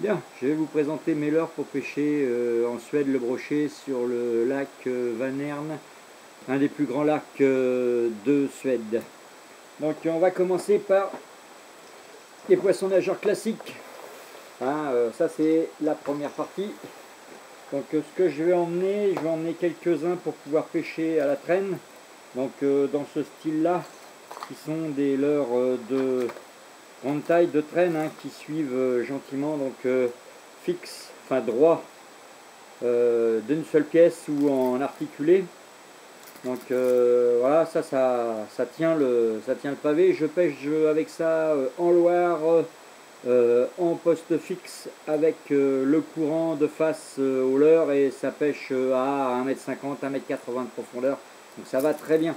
Bien, je vais vous présenter mes leurres pour pêcher en Suède le brochet sur le lac Vänern, un des plus grands lacs de Suède. Donc on va commencer par les poissons nageurs classiques. Ça c'est la première partie. Donc ce que je vais emmener quelques-uns pour pouvoir pêcher à la traîne. Donc dans ce style-là, qui sont des leurres de grande taille de traîne qui suivent gentiment fixe, enfin droit d'une seule pièce ou en articulé. Donc voilà, ça tient le pavé. Je pêche avec ça en Loire, en poste fixe avec le courant de face au leurre, et ça pêche à 1,50 m, 1,80 m de profondeur. Donc ça va très bien.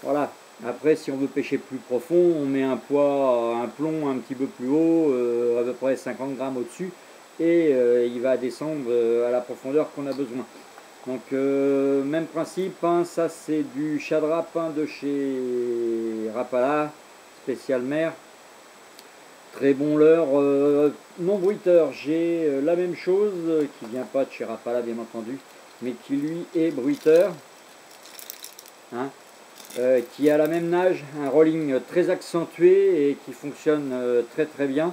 Voilà. Après, si on veut pêcher plus profond, on met un plomb un petit peu plus haut, à peu près 50 grammes au-dessus, et il va descendre à la profondeur qu'on a besoin. Donc, même principe, ça c'est du chadrap de chez Rapala, spécial mer. Très bon leurre, non bruiteur. J'ai la même chose, qui vient pas de chez Rapala bien entendu, mais qui lui est bruiteur. Qui a la même nage, un rolling très accentué et qui fonctionne très très bien.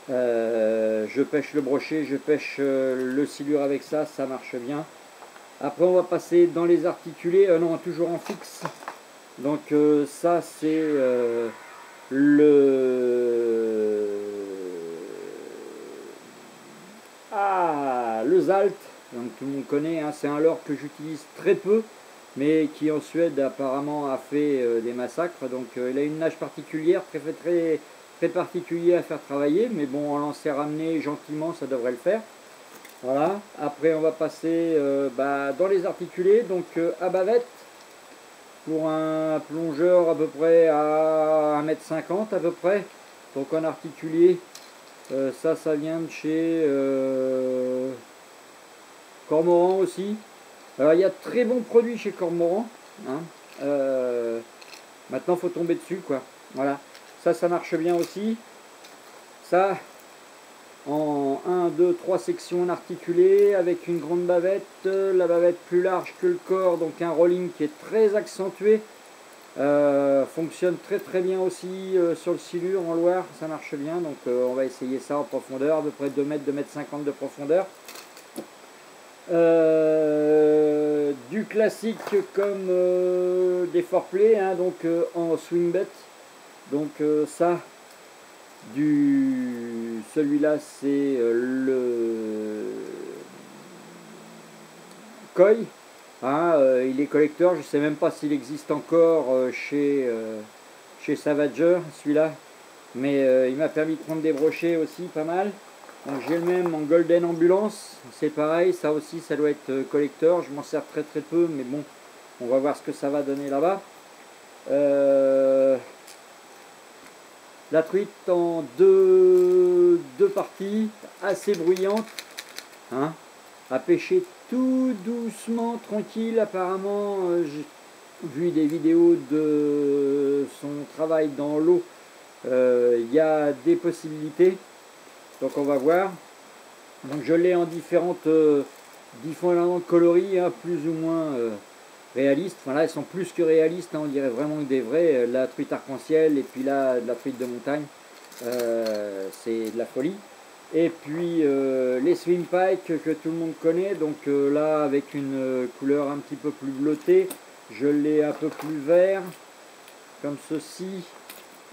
Je pêche le brochet, je pêche le silure avec ça, ça marche bien. Après on va passer dans les articulés, non, toujours en fixe. Donc ça c'est le Zalt. Donc tout le monde connaît, c'est un leurre que j'utilise très peu, mais qui en Suède apparemment a fait des massacres. Donc il a une nage particulière, très particulier à faire travailler, mais bon, en lancer ramené gentiment, ça devrait le faire. Voilà. Après on va passer dans les articulés, donc à bavette, pour un plongeur à peu près à 1,50 m à peu près. Donc en articulé, ça vient de chez Cormoran aussi. Alors il y a de très bons produits chez Cormoran. Maintenant il faut tomber dessus quoi. Voilà. Ça marche bien aussi. Ça en 1, 2, 3 sections articulées avec une grande bavette. La bavette plus large que le corps, donc un rolling qui est très accentué. Fonctionne très très bien aussi sur le silure en Loire, ça marche bien. Donc on va essayer ça en profondeur, à peu près 2 m, 2,50 m de profondeur. Du classique comme des foreplay, en swing bet. Donc celui-là c'est le koi. Il est collecteur, je ne sais même pas s'il existe encore chez Savager celui-là, mais il m'a permis de prendre des brochets aussi pas mal. Donc j'ai le même en Golden Ambulance, c'est pareil, ça aussi ça doit être collecteur, je m'en sers très très peu, mais bon, on va voir ce que ça va donner là-bas. La truite en deux parties, assez bruyante, à pêcher tout doucement, tranquille. Apparemment, j'ai vu des vidéos de son travail dans l'eau, il y a des possibilités. Donc on va voir. Donc je l'ai en différents coloris, plus ou moins réalistes. Enfin là elles sont plus que réalistes, on dirait vraiment des vrais. La truite arc-en-ciel et puis là de la truite de montagne, c'est de la folie. Et puis les swim pike que tout le monde connaît, donc là avec une couleur un petit peu plus bleutée. Je l'ai un peu plus vert, comme ceci,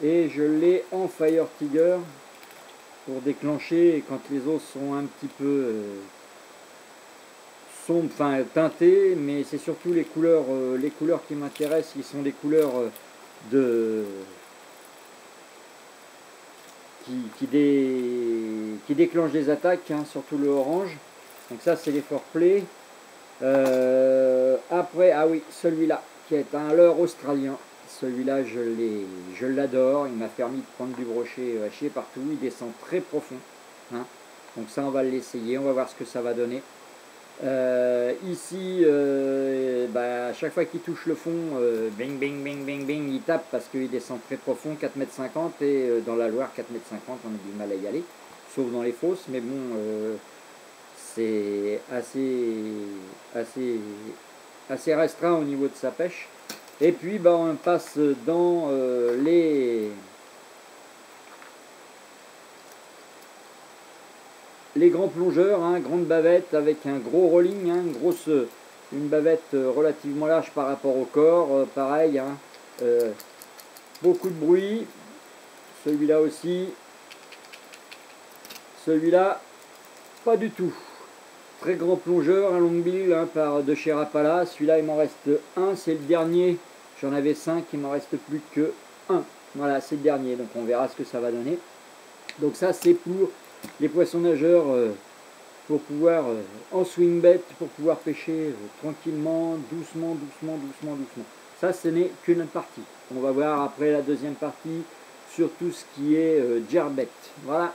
et je l'ai en Fire Tiger pour déclencher, et quand les os sont un petit peu sombres, enfin teintés, mais c'est surtout les couleurs qui m'intéressent, qui sont des couleurs qui déclenchent des attaques, surtout le orange. Donc ça c'est les foreplay. Après, celui-là qui est un leurre australien. Celui-là je l'adore, il m'a permis de prendre du brochet à chier partout, il descend très profond. Donc ça on va l'essayer, on va voir ce que ça va donner. Ici, à chaque fois qu'il touche le fond, bing bing bing bing bing, il tape parce qu'il descend très profond, 4,50 m, et dans la Loire 4,50 m on a du mal à y aller. sauf dans les fosses, mais bon, c'est assez restreint au niveau de sa pêche. Et puis bah, on passe dans les grands plongeurs, hein, grande bavette avec un gros rolling, hein, une bavette relativement large par rapport au corps, pareil, hein, beaucoup de bruit, celui-là aussi, celui-là pas du tout. Très grand plongeur, un longbill, hein, de chez Rapala. Celui-là, il m'en reste un, c'est le dernier. J'en avais 5, il m'en reste plus que un. Voilà, c'est le dernier, donc on verra ce que ça va donner. Donc ça, c'est pour les poissons nageurs, pour pouvoir, en swing bait, pour pouvoir pêcher tranquillement, doucement. Ça, ce n'est qu'une partie. On va voir après la deuxième partie sur tout ce qui est gerbet. Voilà.